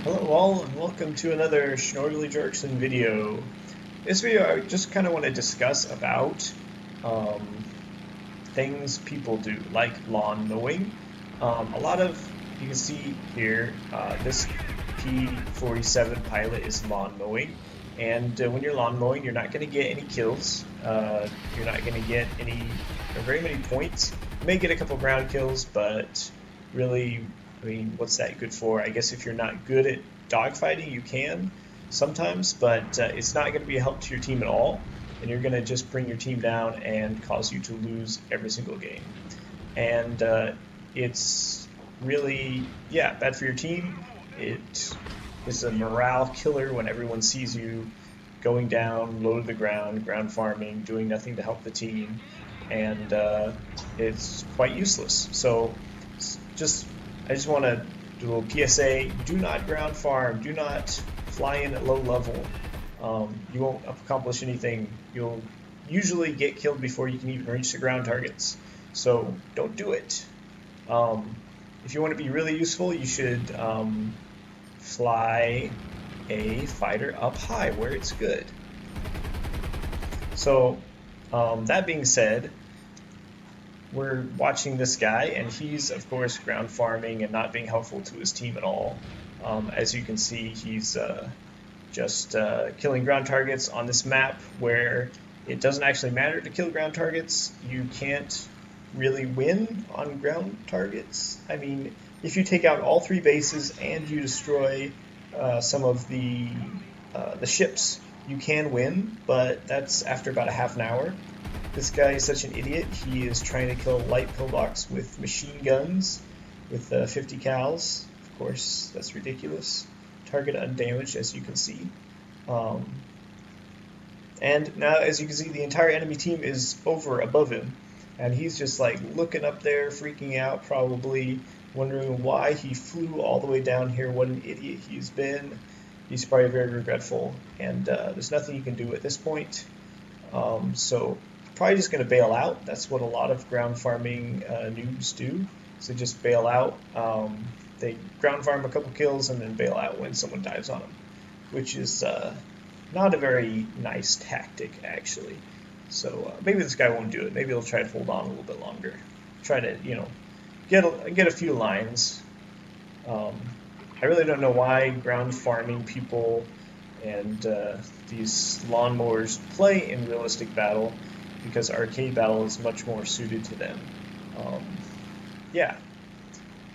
Hello all and welcome to another Schnorgly Jerkson video. This video I just kind of want to discuss about um, things people do, like lawn mowing. A lot of, you can see here, this P47 pilot is lawn mowing. And when you're lawn mowing, you're not going to get any kills. You're not going to get very many points. You may get a couple ground kills, but really, I mean, what's that good for? I guess if you're not good at dogfighting, you can sometimes, but it's not going to be a help to your team at all, and you're going to just bring your team down and cause you to lose every single game. And it's really, bad for your team. It is a morale killer when everyone sees you going down, low to the ground, ground farming, doing nothing to help the team, and it's quite useless. So I just want to do a little PSA, do not ground farm, do not fly in at low level. You won't accomplish anything. You'll usually get killed before you can even reach the ground targets. So don't do it. If you want to be really useful, you should fly a fighter up high where it's good. So that being said, we're watching this guy, and he's, of course, ground farming and not being helpful to his team at all. As you can see, he's just killing ground targets on this map where it doesn't actually matter to kill ground targets. You can't really win on ground targets. I mean, if you take out all three bases and you destroy some of the ships, you can win, but that's after about a half an hour. This guy is such an idiot. He is trying to kill light pillbox with machine guns with 50 cals. Of course, that's ridiculous. Target undamaged, as you can see. And now, as you can see, the entire enemy team is above him. And he's just like looking up there, freaking out, probably wondering why he flew all the way down here. What an idiot he's been. He's probably very regretful. And there's nothing you can do at this point. So probably just going to bail out. That's what a lot of ground farming noobs do. So just bail out. They ground farm a couple kills and then bail out when someone dives on them, which is not a very nice tactic, actually. So maybe this guy won't do it. Maybe he'll try to hold on a little bit longer. Try to, get a few lines. I really don't know why ground farming people and these lawnmowers play in realistic battle, because arcade battle is much more suited to them.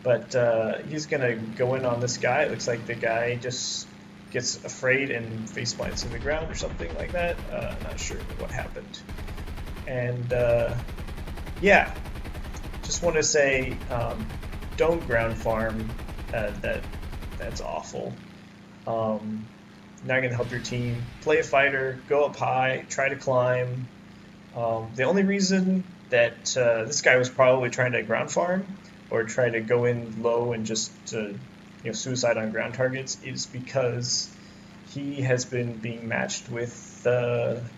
But he's gonna go in on this guy. It looks like the guy just gets afraid and face plants in the ground or something like that. Not sure what happened. And just want to say, don't ground farm. That's awful. Not going to help your team. Play a fighter, go up high, try to climb. The only reason that this guy was probably trying to ground farm or try to go in low and just suicide on ground targets is because he has been being matched with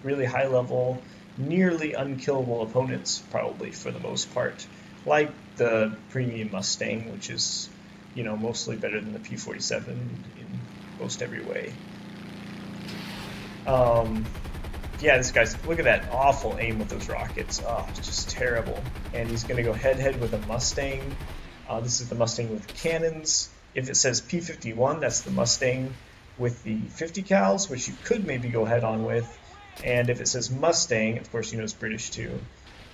really high level, nearly unkillable opponents, probably for the most part, like the premium Mustang, which is mostly better than the P47 in most every way. This guy's, look at that awful aim with those rockets. Oh, it's just terrible. And he's going to go head-to-head with a Mustang. This is the Mustang with cannons. If it says P51, that's the Mustang with the 50 cals, which you could maybe go head-on with. And if it says Mustang, of course, it's British too.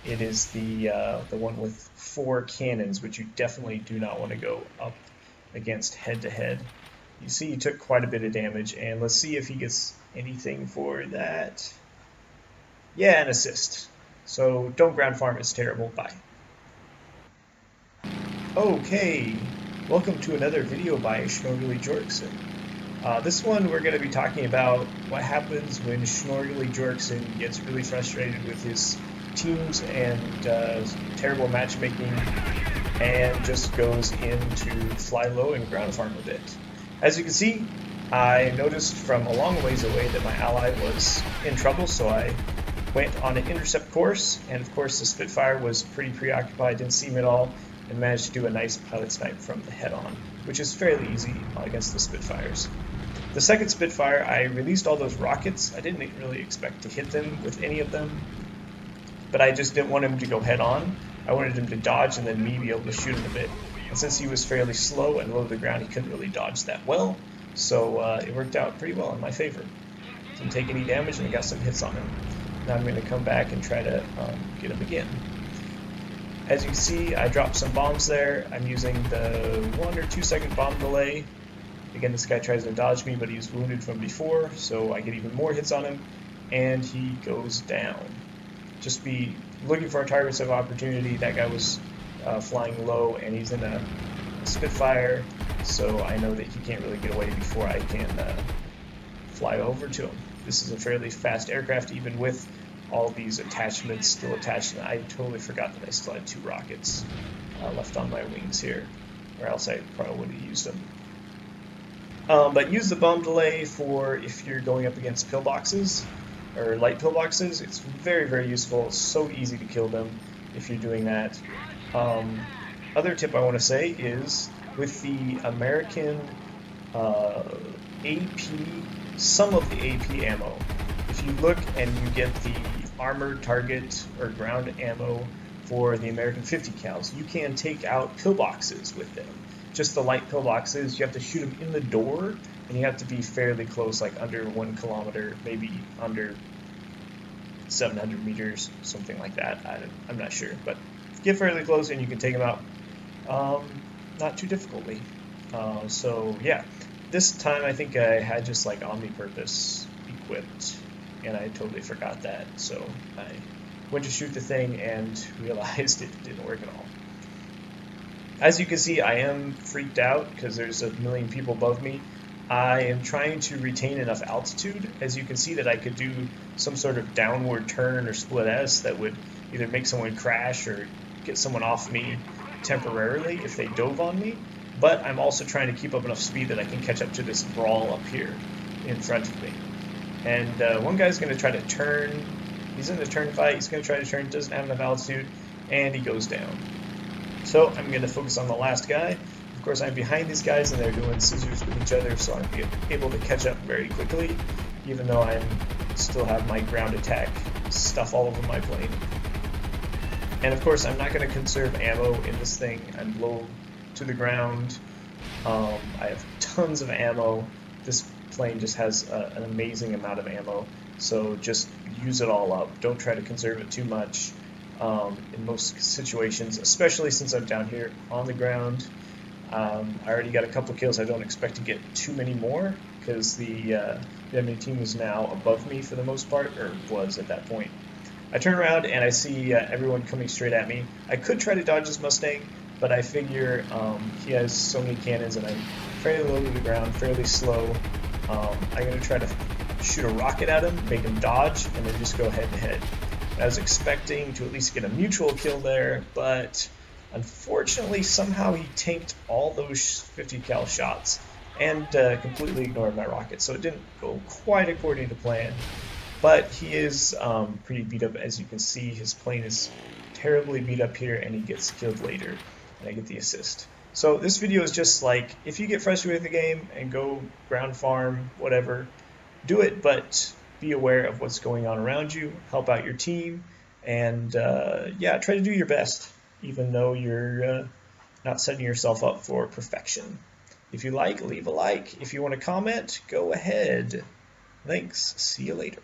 It is the one with 4 cannons, which you definitely do not want to go up against head-to-head. You see he took quite a bit of damage, and let's see if he gets anything for that. Yeah, an assist. So don't ground farm, it's terrible. Bye. Okay, welcome to another video by Schnorgly Jerkson. This one we're going to be talking about what happens when Schnorgly Jerkson gets really frustrated with his teams and terrible matchmaking and just goes into fly low and ground farm a bit. As you can see, I noticed from a long ways away that my ally was in trouble, so I went on an intercept course, and of course the Spitfire was pretty preoccupied, didn't see him at all, and managed to do a nice pilot snipe from the head-on. which is fairly easy against the Spitfires. The second Spitfire, I released all those rockets. I didn't really expect to hit them with any of them, but I just didn't want him to go head on. I wanted him to dodge and then me be able to shoot him a bit. And since he was fairly slow and low to the ground, he couldn't really dodge that well, so it worked out pretty well in my favor. Didn't take any damage and I got some hits on him. Now I'm going to come back and try to get him again. As you can see, I dropped some bombs there. I'm using the 1 or 2 second bomb delay. Again, this guy tries to dodge me, but he was wounded from before, so I get even more hits on him, and he goes down. Just be looking for targets of opportunity. That guy was flying low, and he's in a Spitfire, so I know that he can't really get away before I can fly over to him. This is a fairly fast aircraft, even with all these attachments still attached, and I totally forgot that I still had 2 rockets left on my wings here, or else I probably would have used them. But use the bomb delay for if you're going up against pillboxes or light pillboxes. It's very, very useful. It's so easy to kill them if you're doing that. Other tip I want to say is with the American AP, some of the AP ammo, if you look and you get the armored target or ground ammo for the American 50 cals, you can take out pillboxes with them. Just the light pillboxes, you have to shoot them in the door, and you have to be fairly close, like under 1 kilometer, maybe under 700 meters, something like that. I'm not sure, but get fairly close and you can take them out not too difficultly. So yeah, this time I think I had just like Omnipurpose equipped, and I totally forgot that, so I went to shoot the thing and realized it didn't work at all. As you can see, I am freaked out because there's a million people above me. I am trying to retain enough altitude. As you can see, that I could do some sort of downward turn or split S that would either make someone crash or get someone off me temporarily if they dove on me. But I'm also trying to keep up enough speed that I can catch up to this brawl up here in front of me. And one guy's going to try to turn. He's in the turn fight. He's going to try to turn. Doesn't have enough altitude, and he goes down. So I'm going to focus on the last guy. Of course, I'm behind these guys and they're doing scissors with each other, so I'm able to catch up very quickly, even though I still have my ground attack stuff all over my plane. And of course, I'm not going to conserve ammo in this thing. I'm low to the ground. I have tons of ammo. This plane just has an amazing amount of ammo, so just use it all up. Don't try to conserve it too much. In most situations, especially since I'm down here on the ground. I already got a couple kills. I don't expect to get too many more because the enemy team is now above me for the most part, or was at that point. I turn around and I see everyone coming straight at me. I could try to dodge this Mustang, but I figure he has so many cannons and I'm fairly low to the ground, fairly slow. I'm going to try to shoot a rocket at him, make him dodge, and then just go head to head. I was expecting to at least get a mutual kill there, but unfortunately somehow he tanked all those 50 cal shots and completely ignored my rocket, so it didn't go quite according to plan. But he is pretty beat up. As you can see, his plane is terribly beat up here, and he gets killed later, and I get the assist. So this video is just like, if you get frustrated with the game and go ground farm, whatever, do it, but be aware of what's going on around you, help out your team, and yeah, try to do your best, even though you're not setting yourself up for perfection. If you like, leave a like. If you want to comment, go ahead. Thanks. See you later.